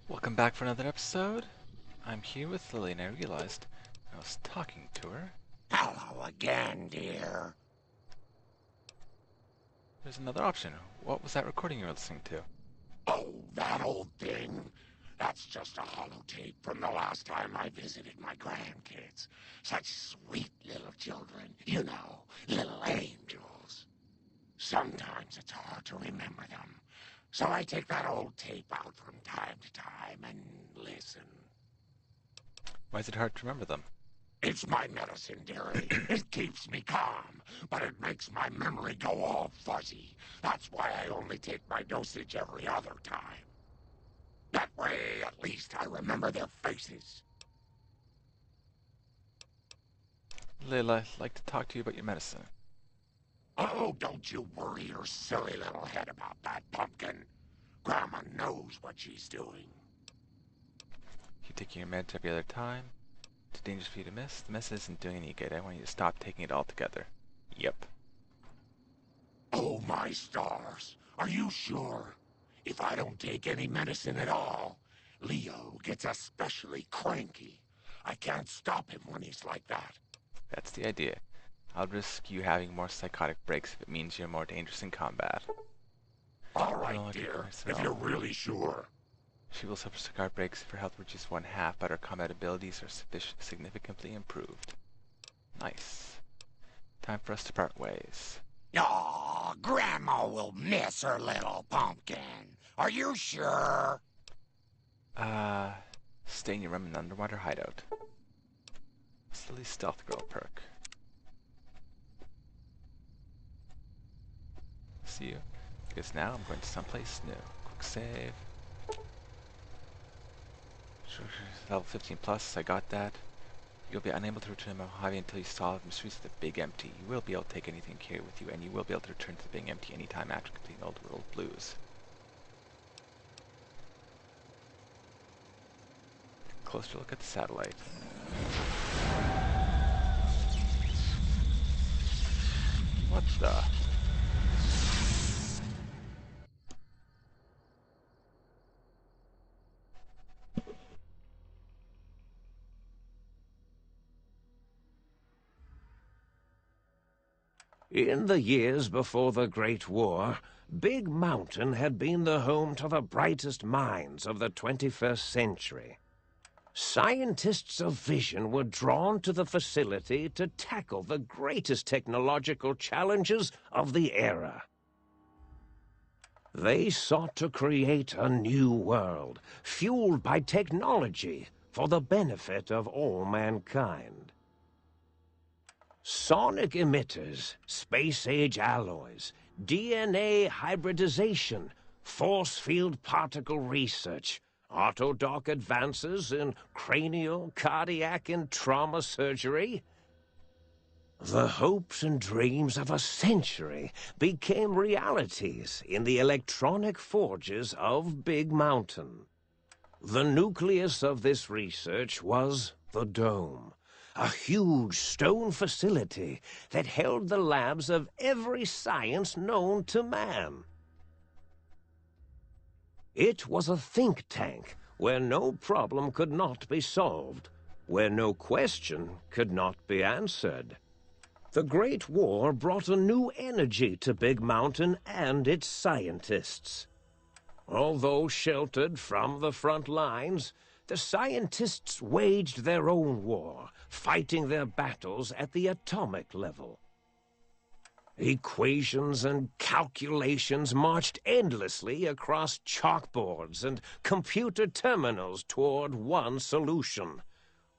Welcome back for another episode. I'm here with Lily, and I realized I was talking to her. Hello again, dear. There's another option. What was that recording you were listening to? Oh, that old thing. That's just a holotape from the last time I visited my grandkids. Such sweet little children, little angels. Sometimes it's hard to remember them, so I take that old tape out from time to time and listen. Why is it hard to remember them? It's my medicine, dearie. It keeps me calm, but it makes my memory go all fuzzy. That's why I only take my dosage every other time. That way, at least I remember their faces. Layla, I'd like to talk to you about your medicine. Oh, don't you worry your silly little head about that, Pumpkin. Grandma knows what she's doing. You're taking your meds every other time. It's dangerous for you to miss. The medicine isn't doing any good. I want you to stop taking it altogether. Yep. Oh, my stars. Are you sure? If I don't take any medicine at all, Leo gets especially cranky. I can't stop him when he's like that. That's the idea. I'll risk you having more psychotic breaks if it means you're more dangerous in combat. All right, dear, if you're really sure. She will suffer psychotic breaks if her health reaches 1/2, but her combat abilities are significantly improved. Nice. Time for us to part ways. Aw, Grandma will miss her little pumpkin. Are you sure? Stay in your room in the underwater hideout. Silly Stealth Girl perk. See you. Because now I'm going to someplace new. Quick save. Level 15 plus, I got that. You'll be unable to return to Mojave until you solve the mysteries of the Big Empty. You will be able to take anything you carry with you, and you will be able to return to the Big Empty anytime after completing Old World Blues. Closer look at the satellite. What the? In the years before the Great War, Big Mountain had been the home to the brightest minds of the 21st century. Scientists of vision were drawn to the facility to tackle the greatest technological challenges of the era. They sought to create a new world, fueled by technology for the benefit of all mankind. Sonic emitters, space-age alloys, DNA hybridization, force field particle research, autodoc advances in cranial, cardiac, and trauma surgery. The hopes and dreams of a century became realities in the electronic forges of Big Mountain. The nucleus of this research was the Dome, a huge stone facility that held the labs of every science known to man. It was a think tank where no problem could not be solved, where no question could not be answered. The Great War brought a new energy to Big Mountain and its scientists. Although sheltered from the front lines, the scientists waged their own war, fighting their battles at the atomic level. Equations and calculations marched endlessly across chalkboards and computer terminals toward one solution: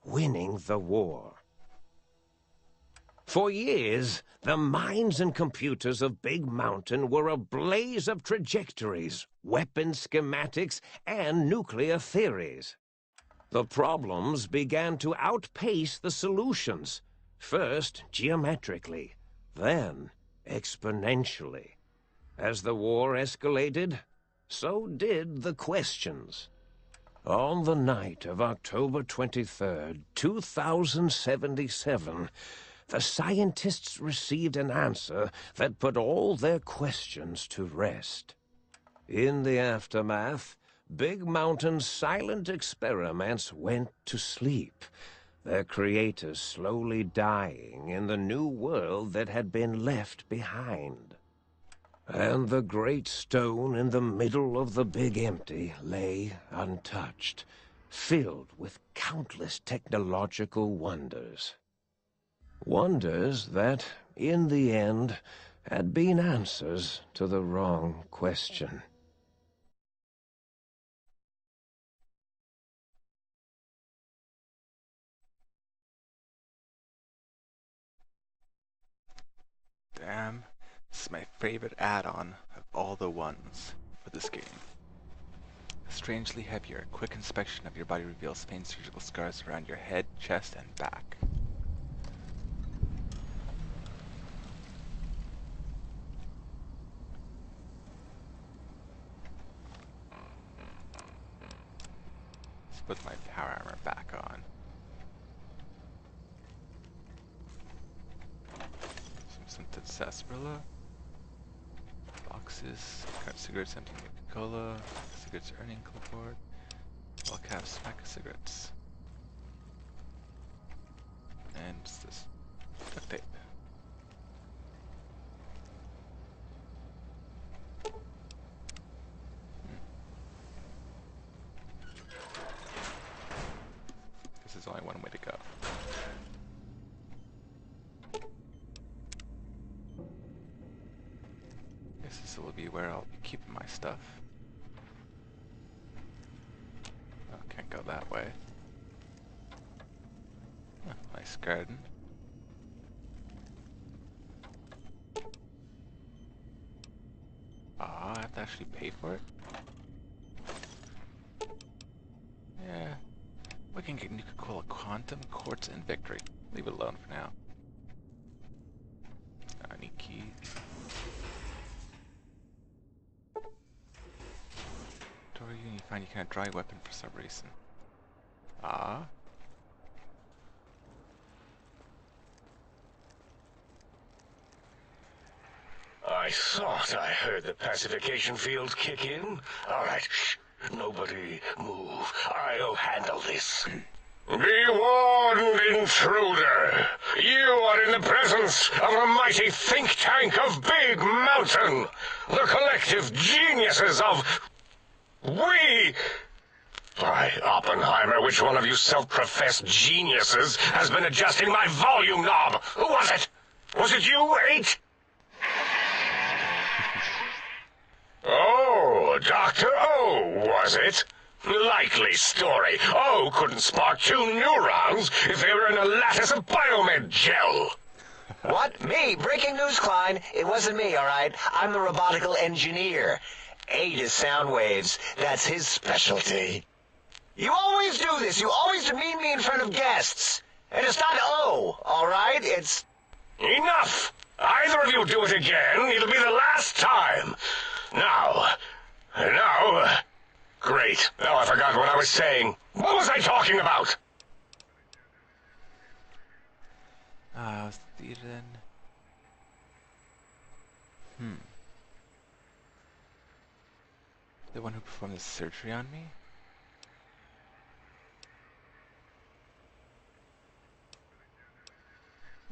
winning the war. For years, the minds and computers of Big Mountain were a blaze of trajectories, weapon schematics, and nuclear theories. The problems began to outpace the solutions, first geometrically, then exponentially. As the war escalated, so did the questions. On the night of October 23rd, 2077, the scientists received an answer that put all their questions to rest. In the aftermath, Big Mountain's silent experiments went to sleep, their creators slowly dying in the new world that had been left behind. And the great stone in the middle of the Big Empty lay untouched, filled with countless technological wonders. Wonders that, in the end, had been answers to the wrong question. Damn, this is my favorite add-on of all the ones for this game. Strangely heavier, quick inspection of your body reveals faint surgical scars around your head, chest, and back. Let's put my power armor back on. Some scented sarsaparilla. Boxes, cut cigarettes, empty Coca-Cola, cigarettes earning clipboard, all caps, pack of cigarettes. And what's this? Duct tape. This is only one way to go. This will be where I'll be keeping my stuff. Oh, can't go that way. Oh, nice garden. Ah, I have to actually pay for it? Yeah. We can get Nuka-Cola Quantum, Quartz, and Victory. Leave it alone for now. I need keys. You find you can't dry weapon for some reason. Ah. I thought I heard the pacification field kick in. All right, shh. Nobody move. I'll handle this. Be warned, intruder. You are in the presence of a mighty think tank of Big Mountain. The collective geniuses of... We... By Oppenheimer, which one of you self-professed geniuses has been adjusting my volume knob? Who was it? Was it you, 8? Oh, Dr. O, was it? Likely story. O couldn't spark 2 neurons if they were in a lattice of biomed gel. What? Me? Breaking news, Klein. It wasn't me, all right? I'm the robotical engineer. 8 is sound waves. That's his specialty. You always do this. You always demean me in front of guests. And it's not O, all right? It's... Enough! Either of you do it again, it'll be the last time. Now... Great. Now I forgot what I was saying. What was I talking about? Steven. The one who performed the surgery on me?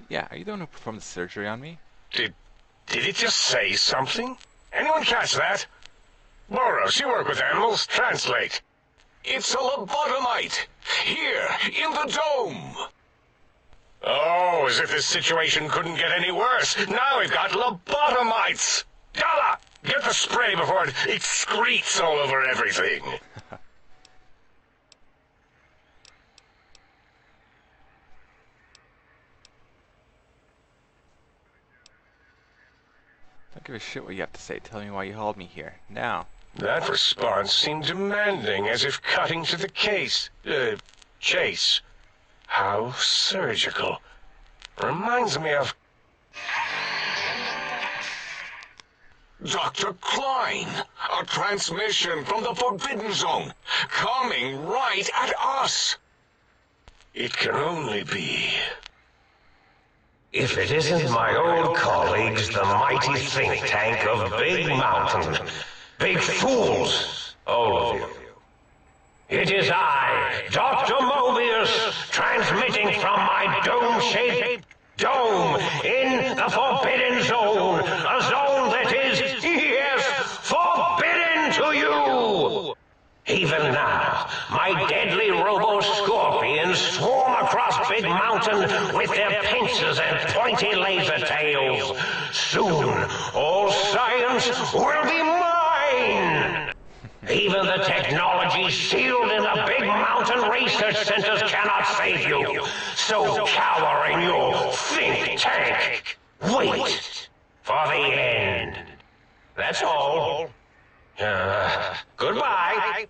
Yeah, are you the one who performed the surgery on me? Did it just say something? Anyone catch that? Boros, you work with animals. Translate. It's a lobotomite. Here, in the dome. Oh, as if this situation couldn't get any worse. Now we've got lobotomites. Dalla, get the spray before it excretes all over everything. Don't give a shit what you have to say. Tell me why you hauled me here. Now. That response seemed demanding, as if cutting to the chase. How surgical. Reminds me of... Dr. Klein, a transmission from the Forbidden Zone, coming right at us. It can only be... If it isn't my old colleagues, the mighty think tank of Big Mountain. Big fools, all of you. It is I, Dr. Mobius, transmitting from my dome-shaped dome in the Forbidden Zone, a zone that is, yes, forbidden to you! Even now, my deadly robo-scorpions swarm across Big Mountain with their pincers and pointy laser tails. Soon, all science will be mine! Even the technology sealed in the Big Mountain research centers cannot save you. So cower in your think tank. Wait for the end. That's all. Goodbye.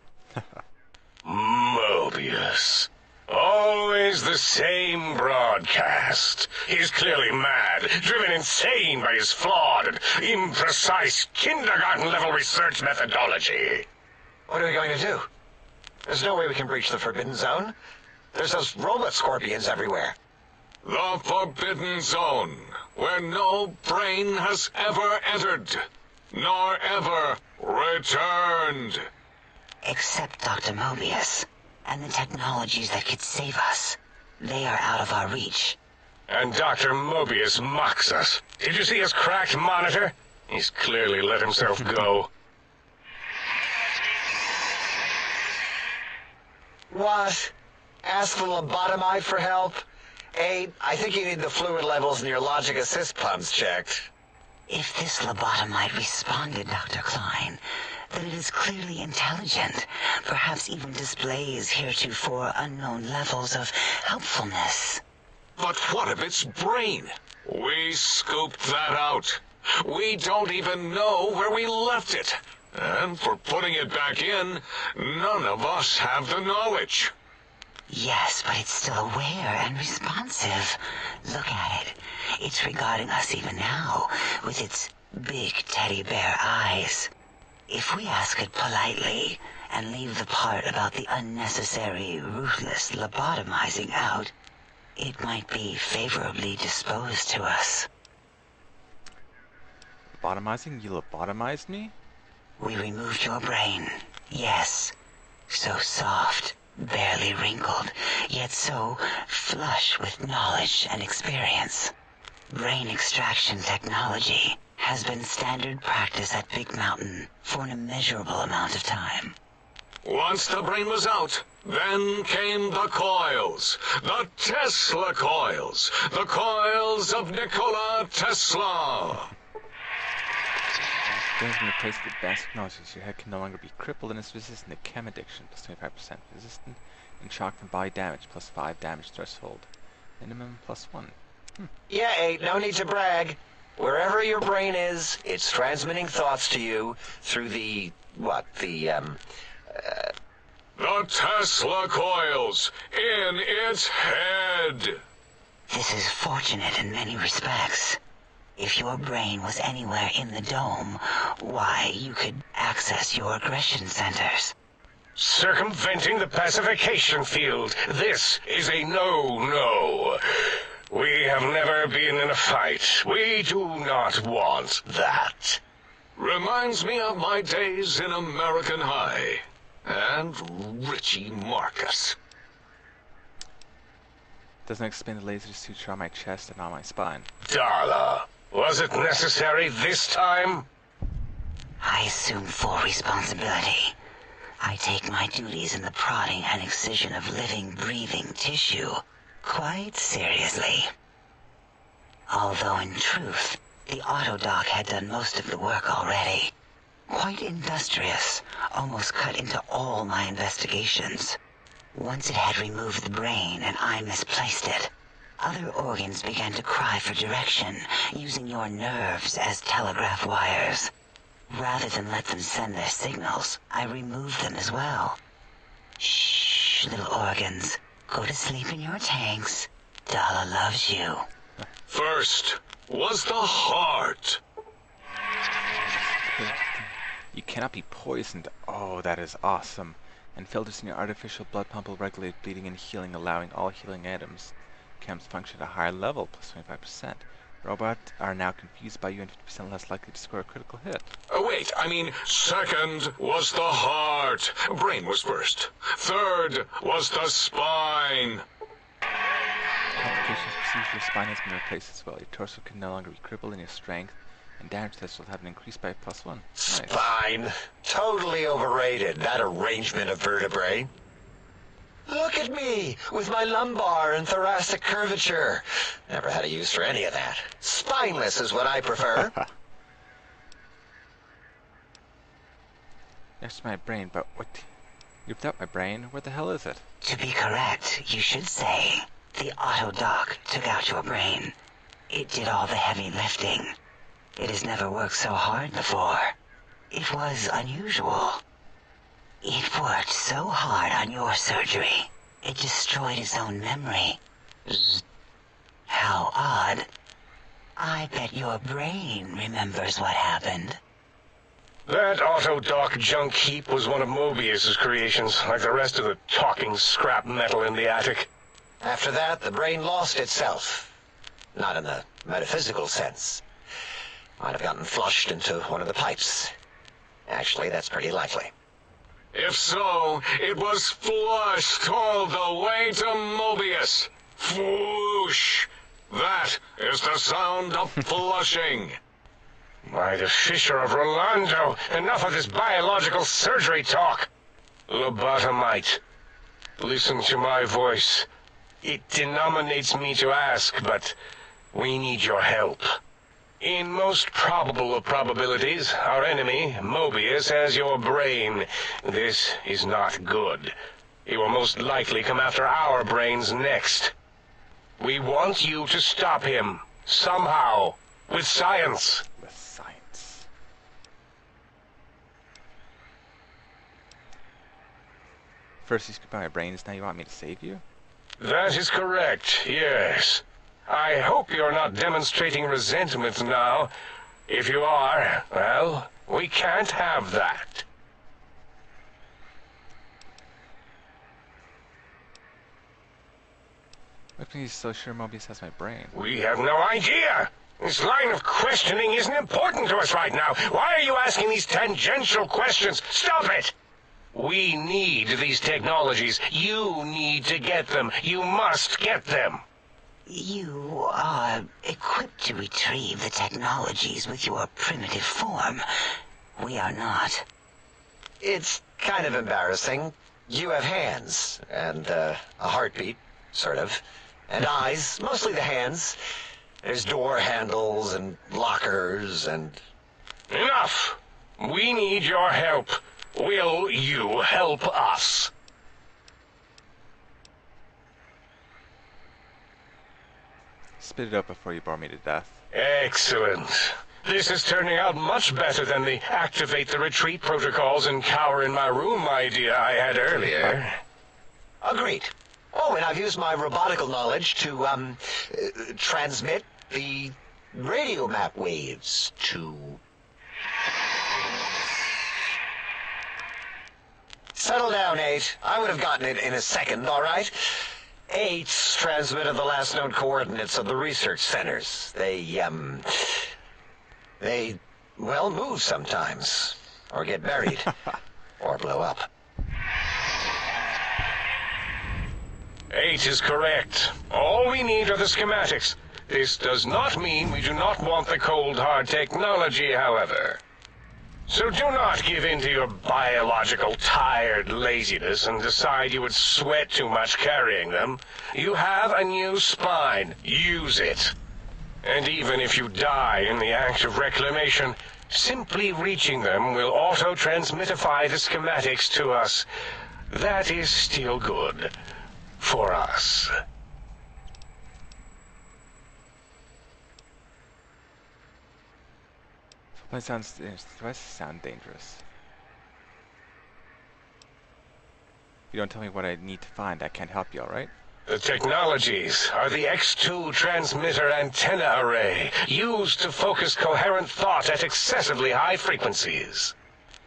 Mobius. Always the same broadcast. He's clearly mad, driven insane by his flawed and imprecise kindergarten-level research methodology. What are we going to do? There's no way we can breach the Forbidden Zone. There's those robot scorpions everywhere. The Forbidden Zone, where no brain has ever entered, nor ever returned. Except Dr. Mobius, and the technologies that could save us. They are out of our reach. And Dr. Mobius mocks us. Did you see his cracked monitor? He's clearly let himself go. What? Ask the lobotomite for help? I think you need the fluid levels in your logic assist pumps checked. If this lobotomite responded, Dr. Klein, then it is clearly intelligent, perhaps even displays heretofore unknown levels of helpfulness. But what of its brain? We scooped that out. We don't even know where we left it. And for putting it back in, none of us have the knowledge. Yes, but it's still aware and responsive. Look at it. It's regarding us even now, with its big teddy bear eyes. If we ask it politely, and leave the part about the unnecessary, ruthless lobotomizing out, it might be favorably disposed to us. Lobotomizing? You lobotomized me? We removed your brain, yes. So soft, barely wrinkled, yet so flush with knowledge and experience. Brain extraction technology has been standard practice at Big Mountain for an immeasurable amount of time. Once the brain was out, then came the coils. The Tesla coils. The coils of Nikola Tesla. Brains when replaced with advanced technologies, your head can no longer be crippled and is resistant to chem addiction, plus 25%. Resistant and shock from body damage, plus 5 damage threshold. Minimum plus 1. Yeah, no need to brag. Wherever your brain is, it's transmitting thoughts to you through the Tesla coils in its head. This is fortunate in many respects. If your brain was anywhere in the dome, why, you could access your aggression centers. Circumventing the pacification field. This is a no-no. We have never been in a fight. We do not want that. Reminds me of my days in American High. And Richie Marcus. Doesn't explain the laser suture on my chest and on my spine. Darla, was it necessary this time? I assume full responsibility. I take my duties in the prodding and excision of living, breathing tissue quite seriously. Although in truth, the Autodoc had done most of the work already. Quite industrious, almost cut into all my investigations. Once it had removed the brain and I misplaced it, other organs began to cry for direction, using your nerves as telegraph wires. Rather than let them send their signals, I removed them as well. Shh, little organs. Go to sleep in your tanks. Dala loves you. First was the heart. You cannot be poisoned. Oh, that is awesome. And filters in your artificial blood pump will regulate bleeding and healing, allowing all healing items chems function at a higher level, plus 25%. Robots are now confused by you and 50% less likely to score a critical hit. Wait, I mean, second was the heart. Brain was first. Third was the spine. Complications perceived your spine has been replaced as well. Your torso can no longer be crippled in your strength, and damage tests will have an increase by +1. Nice. Spine. Totally overrated, that arrangement of vertebrae. Look at me, with my lumbar and thoracic curvature. Never had a use for any of that. Spineless is what I prefer. Next to my brain, but what? You ripped out my brain? Where the hell is it? To be correct, you should say, the Autodoc took out your brain. It did all the heavy lifting. It has never worked so hard before. It was unusual. It worked so hard on your surgery, it destroyed its own memory. How odd. I bet your brain remembers what happened. That Autodoc junk heap was one of Mobius's creations, like the rest of the talking scrap metal in the attic. After that, the brain lost itself. Not in the metaphysical sense. Might have gotten flushed into one of the pipes. Actually, that's pretty likely. If so, it was flushed all the way to Mobius. Fwoosh! That is the sound of flushing. By the Fisher of Rolando, enough of this biological surgery talk. Lobotomite, listen to my voice. It denominates me to ask, but we need your help. In most probable of probabilities, our enemy, Mobius, has your brain. This is not good. He will most likely come after our brains next. We want you to stop him, somehow, with science. With science. First you scooped out my brains, now you want me to save you? That is correct, yes. I hope you're not demonstrating resentment now. If you are, well, we can't have that. What makes you so sure Mobius has my brain? We have no idea. This line of questioning isn't important to us right now. Why are you asking these tangential questions? Stop it! We need these technologies. You need to get them. You must get them. You are equipped to retrieve the technologies with your primitive form. We are not. It's kind of embarrassing. You have hands, and a heartbeat, sort of, and eyes, mostly the hands. There's door handles and lockers and... Enough! We need your help. Will you help us? Spit it out before you bore me to death. Excellent. This is turning out much better than the activate the retreat protocols and cower in my room idea I had earlier. Agreed. Oh, and I've used my robotical knowledge to, transmit the radio map waves to... Settle down, 8. I would have gotten it in a second, all right? 8's transmitted the last known coordinates of the research centers. They, well, move sometimes. Or get buried. Or blow up. 8 is correct. All we need are the schematics. This does not mean we do not want the cold, hard technology, however. So do not give in to your biological tired laziness and decide you would sweat too much carrying them. You have a new spine. Use it. And even if you die in the act of reclamation, simply reaching them will auto-transmitify the schematics to us. That is still good. For us. Why does it sound dangerous? If you don't tell me what I need to find, I can't help you, alright? The technologies are the X2 transmitter antenna array, used to focus coherent thought at excessively high frequencies.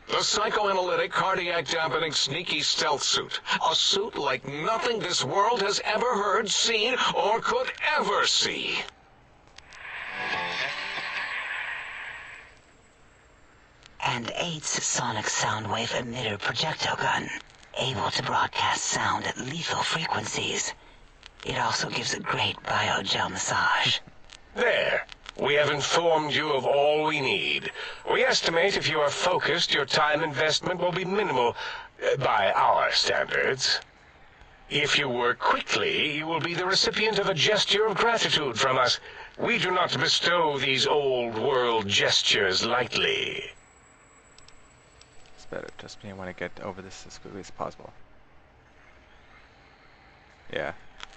The psychoanalytic, cardiac-dampening, sneaky stealth suit. A suit like nothing this world has ever heard, seen, or could ever see. and 8's sonic soundwave emitter projectile gun, able to broadcast sound at lethal frequencies. It also gives a great biogel massage. There. We have informed you of all we need. We estimate if you are focused, your time investment will be minimal by our standards. If you work quickly, you will be the recipient of a gesture of gratitude from us. We do not bestow these old-world gestures lightly. It's better. Trust me, I want to get over this as quickly as possible. Yeah.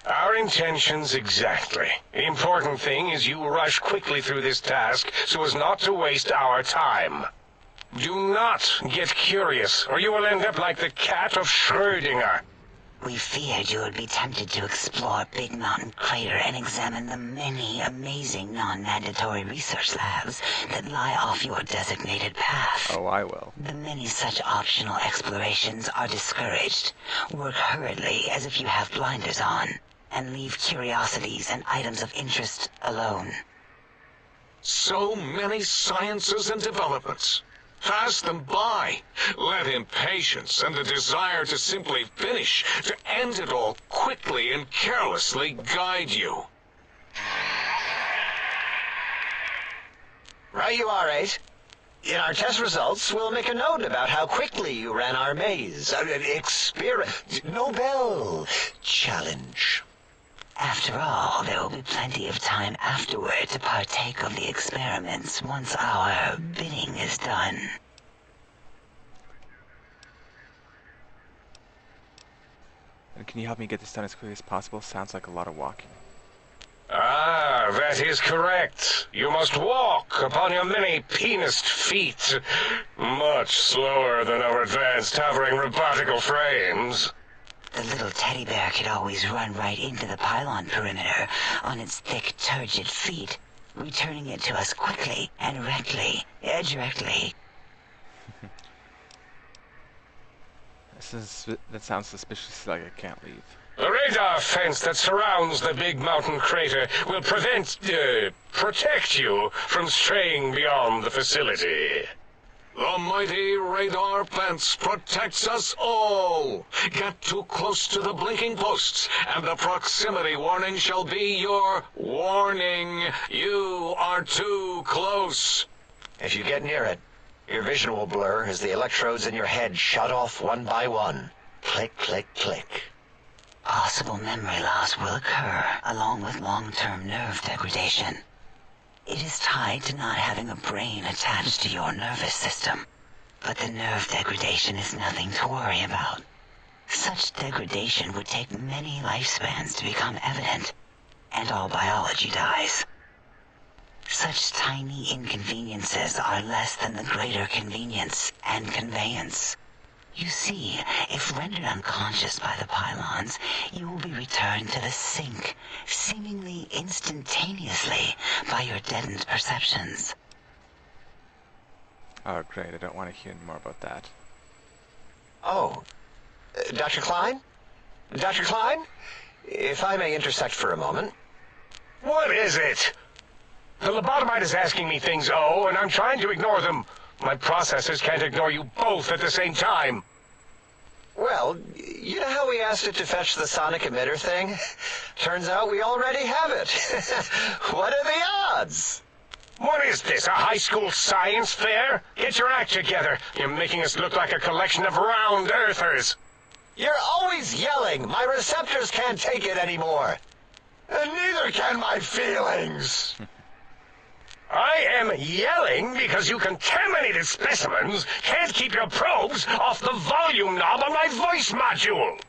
Our intentions exactly. The important thing is you rush quickly through this task so as not to waste our time. Do not get curious, or you will end up like the cat of Schrödinger. We feared you would be tempted to explore Big Mountain Crater and examine the many amazing non-mandatory research labs that lie off your designated path. Oh, I will. The many such optional explorations are discouraged. Work hurriedly as if you have blinders on, and leave curiosities and items of interest alone. So many sciences and developments. Pass them by. Let impatience and the desire to simply finish, to end it all quickly and carelessly guide you. Right you are, 8. In our test results, we'll make a note about how quickly you ran our maze. Nobel challenge. After all, there will be plenty of time afterward to partake of the experiments once our bidding is done. And can you help me get this done as quickly as possible? Sounds like a lot of walking. Ah, that is correct. You must walk upon your many penised feet. Much slower than our advanced hovering robotical frames. The little teddy bear could always run right into the pylon perimeter on its thick, turgid feet, returning it to us quickly and directly. That sounds suspiciously like I can't leave. The radar fence that surrounds the Big Mountain Crater will protect you from straying beyond the facility. The mighty radar fence protects us all. Get too close to the blinking posts, and the proximity warning shall be your warning. You are too close. If you get near it, your vision will blur as the electrodes in your head shut off one by one. Click, click, click. Possible memory loss will occur, along with long-term nerve degradation. It is tied to not having a brain attached to your nervous system, but the nerve degradation is nothing to worry about. Such degradation would take many lifespans to become evident, and all biology dies. Such tiny inconveniences are less than the greater convenience and conveyance. You see, if rendered unconscious by the pylons, you will be returned to the sink, seemingly instantaneously, by your deadened perceptions. Oh, great. I don't want to hear any more about that. Oh, Dr. Klein? Dr. Klein? If I may intersect for a moment. What is it? The lobotomite is asking me things, and I'm trying to ignore them. My processors can't ignore you both at the same time. Well, you know how we asked it to fetch the sonic emitter thing? Turns out we already have it. What are the odds? What is this, a high school science fair? Get your act together. You're making us look like a collection of round earthers. You're always yelling. My receptors can't take it anymore. And neither can my feelings. I am yelling because you contaminated specimens can't keep your probes off the volume knob on my voice module.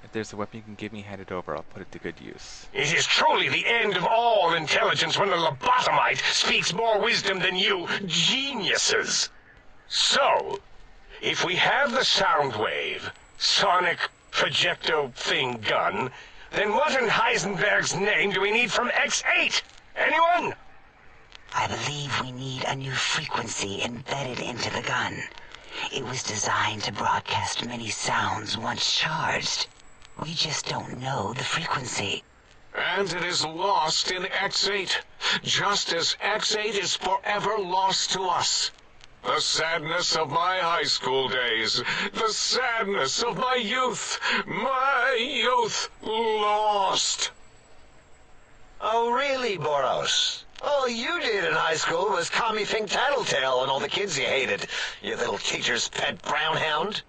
If there's a weapon you can give me, hand it over. I'll put it to good use. It is truly the end of all intelligence when the lobotomite speaks more wisdom than you geniuses. So, if we have the sound wave, sonic projecto thing gun, then what in Heisenberg's name do we need from X8? Anyone? I believe we need a new frequency embedded into the gun. It was designed to broadcast many sounds once charged. We just don't know the frequency. and it is lost in X8, just as X8 is forever lost to us. The sadness of my high school days, the sadness of my youth lost. Oh, really, Boros? All you did in high school was call me Fink Tattletale and all the kids you hated, you little teacher's pet brown hound.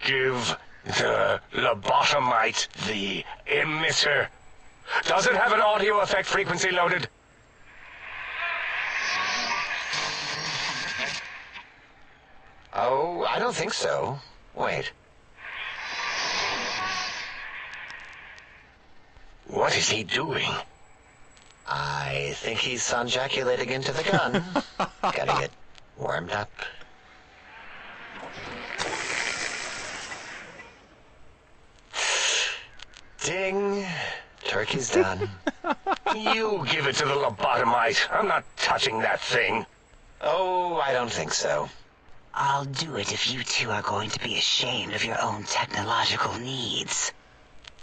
Give the lobotomite the emitter. Does it have an audio effect frequency loaded? Oh, I don't think so. Wait. What is he doing? I think he's sunjaculating into the gun. Gotta get warmed up. Ding. Turkey's done. You give it to the lobotomite. I'm not touching that thing. Oh, I don't think so. I'll do it if you two are going to be ashamed of your own technological needs.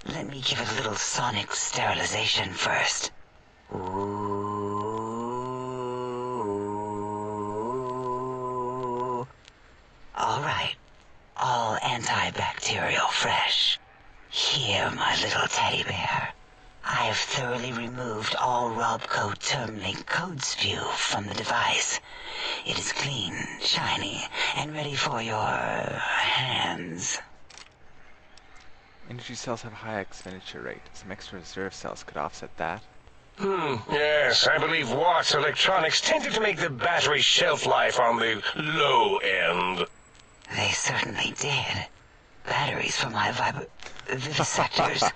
Let me give it a little sonic sterilization first. Ooh. All right. All antibacterial fresh. Here, my little teddy bear. I have thoroughly removed all Robco Termlink code spew from the device. It is clean, shiny, and ready for your hands. Energy cells have a high expenditure rate. Some extra reserve cells could offset that. Yes, I believe Watt's electronics tended to make the battery shelf life on the low end. They certainly did. Batteries for my vivisectors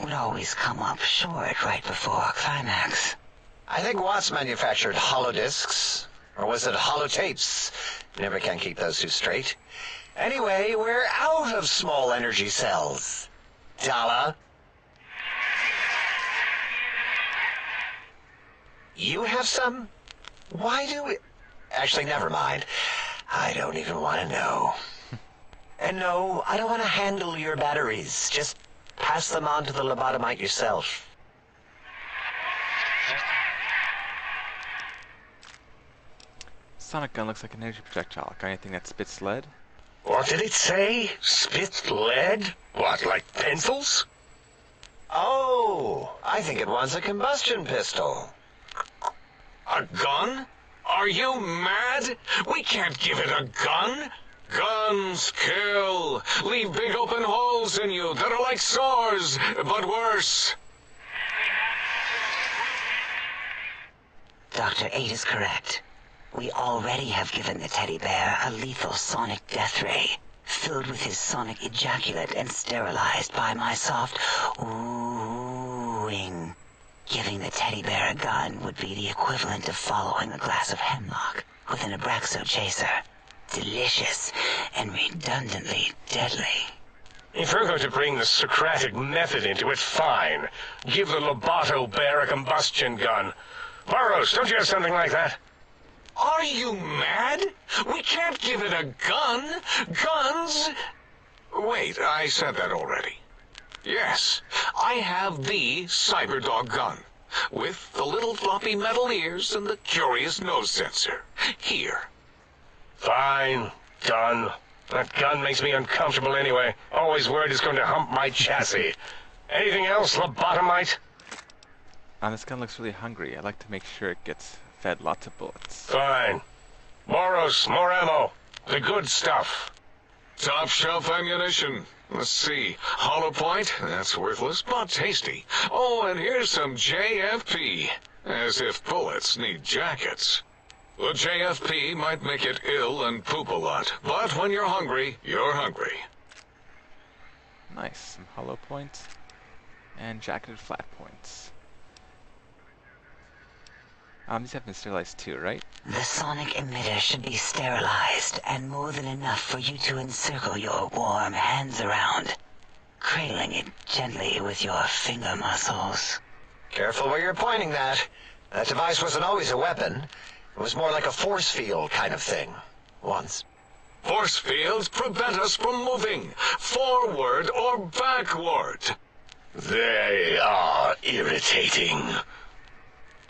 would always come up short right before climax. I think Watts manufactured holodiscs. Or was it holotapes? Never can keep those two straight. Anyway, we're out of small energy cells. Dala? You have some? Why do we... Actually, never mind. I don't even want to know. And no, I don't want to handle your batteries. Just pass them on to the lobotomite yourself. Sonic gun looks like an energy projectile. Got anything that spits lead? What did it say? Spit lead? What, like pencils? Oh, I think it wants a combustion pistol. A gun? Are you mad? We can't give it a gun. Guns kill. Leave big open holes in you that are like sores, but worse. Dr. 8 is correct. We already have given the teddy bear a lethal sonic death ray, filled with his sonic ejaculate and sterilized by my soft oohing. Giving the teddy bear a gun would be the equivalent of following a glass of hemlock with an Abraxo chaser. Delicious and redundantly deadly. If we're going to bring the Socratic method into it, fine. Give the Loboto bear a combustion gun. Burroughs, don't you have something like that? Are you mad? We can't give it a gun. Guns... Wait, I said that already. Yes, I have the Cyberdog gun, with the little floppy metal ears and the curious nose sensor. Here. Fine. Done. That gun makes me uncomfortable anyway. Always worried it's going to hump my chassis. Anything else, lobotomite? This gun looks really hungry. I'd like to make sure it gets fed lots of bullets. Fine. Boros, more ammo. The good stuff. Top shelf ammunition. Let's see. Hollow point? That's worthless, but tasty. Oh, and here's some JFP. As if bullets need jackets. The JFP might make it ill and poop a lot, but when you're hungry, you're hungry. Nice. Some hollow points and jacketed flat points. These have been sterilized too, right? The sonic emitter should be sterilized and more than enough for you to encircle your warm hands around, cradling it gently with your finger muscles. Careful where you're pointing that. That device wasn't always a weapon. It was more like a force field kind of thing. Once. Force fields prevent us from moving, forward or backward. They are irritating.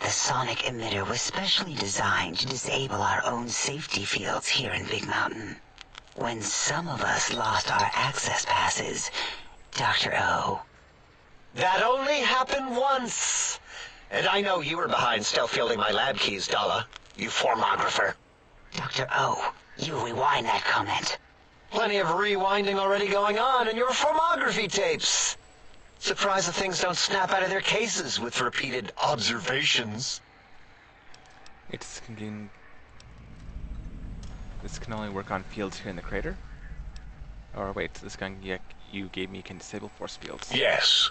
The sonic emitter was specially designed to disable our own safety fields here in Big Mountain. When some of us lost our access passes, Dr. O. That only happened once. And I know you were behind stealth fielding my lab keys, Dala. You formographer. Dr. O, you rewind that comment. Plenty of rewinding already going on in your formography tapes. Surprised the things don't snap out of their cases with repeated observations. This can only work on fields here in the crater? Or wait, this gun you gave me can disable force fields. Yes.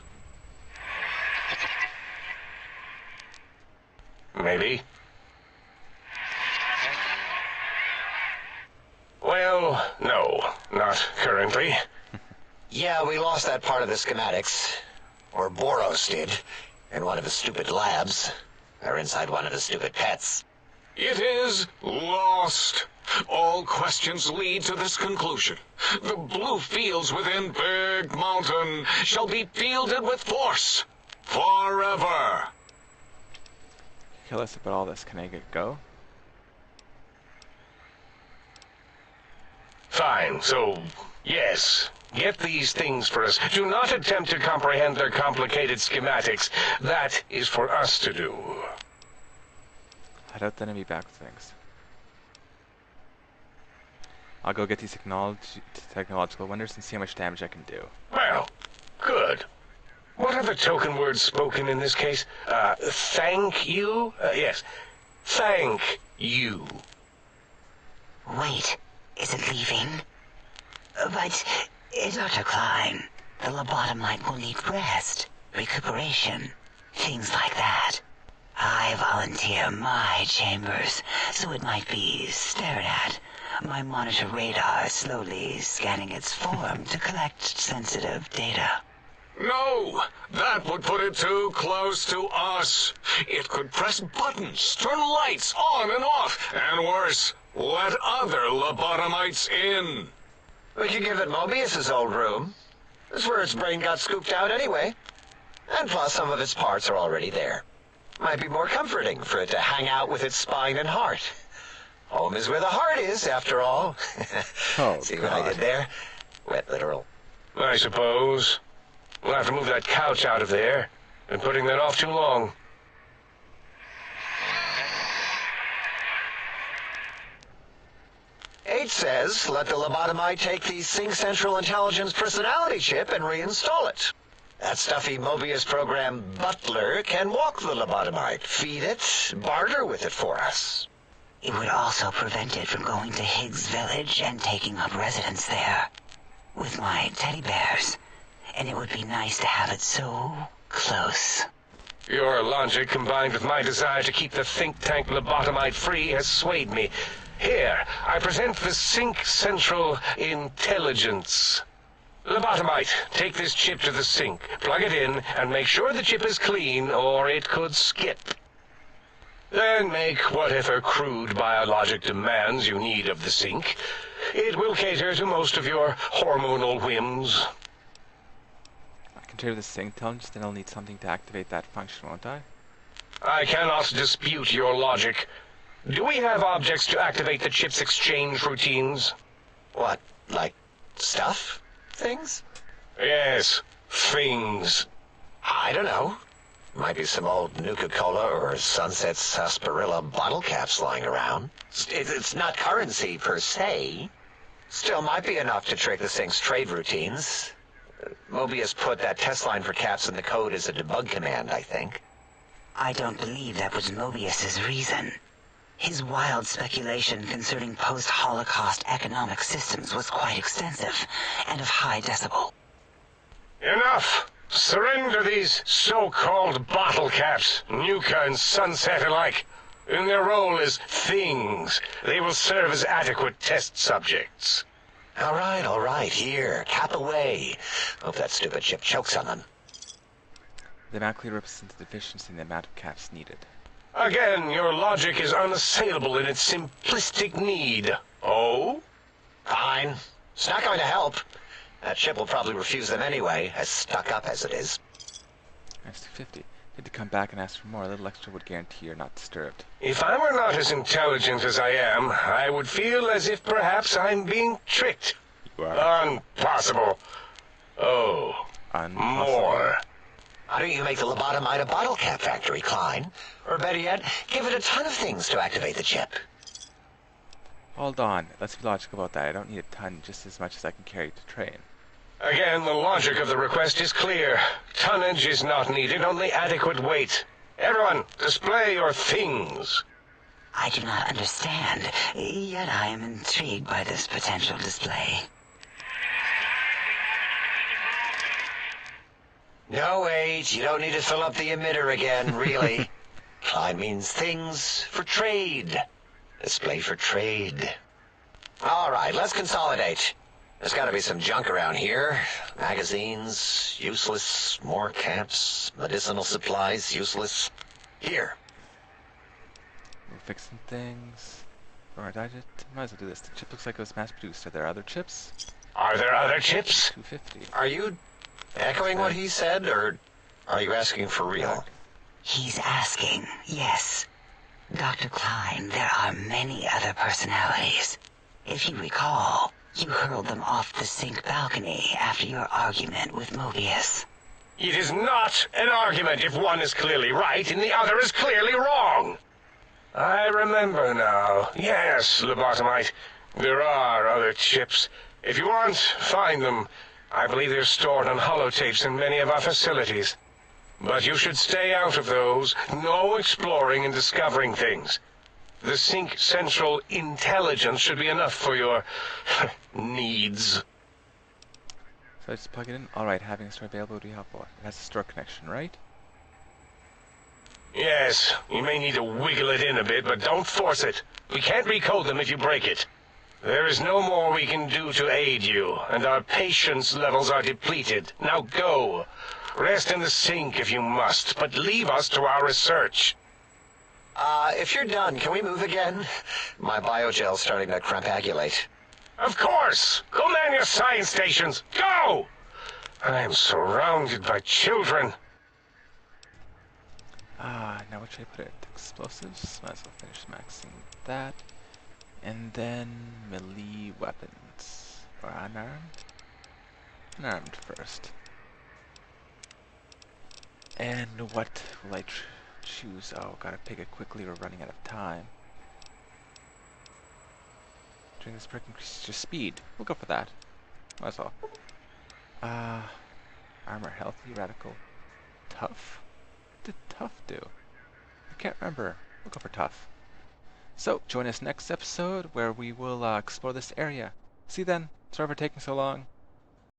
Maybe. Well, no, not currently. Yeah, we lost that part of the schematics. Or Boros did. In one of his stupid labs. Or inside one of his stupid pets. It is lost. All questions lead to this conclusion. The blue fields within Big Mountain shall be fielded with force. Forever. Kill us about all this. Can I go? Fine, so, yes. Get these things for us. Do not attempt to comprehend their complicated schematics. That is for us to do. Head out the enemy back with things. I'll go get these technological wonders and see how much damage I can do. Well, good. What are the token words spoken in this case? Thank you? Yes. Thank you. Wait, is it leaving? But, Dr. Klein, the lobotomite will need rest, recuperation, things like that. I volunteer my chambers, so it might be stared at. My monitor radar slowly scanning its form to collect sensitive data. No, that would put it too close to us. It could press buttons, turn lights on and off, and worse, let other lobotomites in. We could give it Mobius's old room. That's where its brain got scooped out anyway. And plus some of its parts are already there. Might be more comforting for it to hang out with its spine and heart. Home is where the heart is, after all. Oh, See what I did there? Wet literal. I suppose. We'll have to move that couch out of there. Been putting that off too long. H says, let the lobotomite take the Sync Central Intelligence personality chip and reinstall it. That stuffy Mobius program Butler can walk the lobotomite, feed it, barter with it for us. It would also prevent it from going to Higgs Village and taking up residence there. With my teddy bears. And it would be nice to have it so close. Your logic combined with my desire to keep the think tank lobotomite free has swayed me. Here, I present the Sync Central Intelligence. Lobotomite, take this chip to the sink, plug it in, and make sure the chip is clean, or it could skip. Then make whatever crude biologic demands you need of the sink. It will cater to most of your hormonal whims. I can trade with the sync intelligence, then I'll need something to activate that function, won't I? I cannot dispute your logic. Do we have objects to activate the chip's exchange routines? What, like stuff? Things? Yes, things. I don't know. Might be some old Nuka-Cola or Sunset Sarsaparilla bottle caps lying around. It's not currency per se. Still might be enough to trick the thing's trade routines. Mobius put that test line for caps in the code as a debug command, I think. I don't believe that was Mobius's reason. His wild speculation concerning post-Holocaust economic systems was quite extensive and of high decibel. Enough! Surrender these so-called bottle caps, Nuka and Sunset alike. In their role as things, they will serve as adequate test subjects. All right, here, cap away. Hope that stupid chip chokes on them. The amount clearly represents the deficiency in the amount of caps needed. Again, your logic is unassailable in its simplistic need. Oh? Fine. It's not going to help. That chip will probably refuse them anyway, as stuck up as it is. That's 250. Need to come back and ask for more. A little extra would guarantee you're not disturbed. If I were not as intelligent as I am, I would feel as if perhaps I'm being tricked. You are. Impossible. Oh, more. Why don't you make the lobotomite a bottle cap factory, Klein? Or better yet, give it a ton of things to activate the chip. Hold on. Let's be logical about that. I don't need a ton, just as much as I can carry to train. Again, the logic of the request is clear. Tonnage is not needed, only adequate weight. Everyone, display your things. I do not understand, yet I am intrigued by this potential display. No, wait, you don't need to fill up the emitter again, really. Klein means things for trade. Display for trade. All right, let's consolidate. There's got to be some junk around here. Magazines, useless. More caps, medicinal supplies, useless. Here. We're fixing things. Or did I just... Might as well do this. The chip looks like it was mass-produced. Are there other chips? Are there other chips? 250. Are you echoing what he said, or are you asking for real? He's asking, yes. Dr. Klein, there are many other personalities. If you recall, you hurled them off the sink balcony after your argument with Mobius. It is not an argument if one is clearly right and the other is clearly wrong. I remember now. Yes, Lobotomite. There are other chips. If you want, find them. I believe they're stored on holotapes in many of our facilities. But you should stay out of those. No exploring and discovering things. The Sync Central intelligence should be enough for your needs. So I just plug it in? Alright, having a store available would be helpful. It has a store connection, right? Yes, you may need to wiggle it in a bit, but don't force it. We can't recode them if you break it. There is no more we can do to aid you, and our patience levels are depleted. Now go. Rest in the sink if you must, but leave us to our research. If you're done, can we move again? My biogel's starting to crampagulate. Of course! Go man your science stations! Go! I am surrounded by children. Now what should I put it? Explosives? Might as well finish maxing that. And then melee weapons. Or unarmed? Unarmed first. And what will I choose? Oh, gotta pick it quickly, we're running out of time. During this perk increases your speed. We'll go for that. Might as well. Armor, healthy, radical, tough? What did tough do? I can't remember. We'll go for tough. So, join us next episode where we will explore this area. See you then. Sorry for taking so long.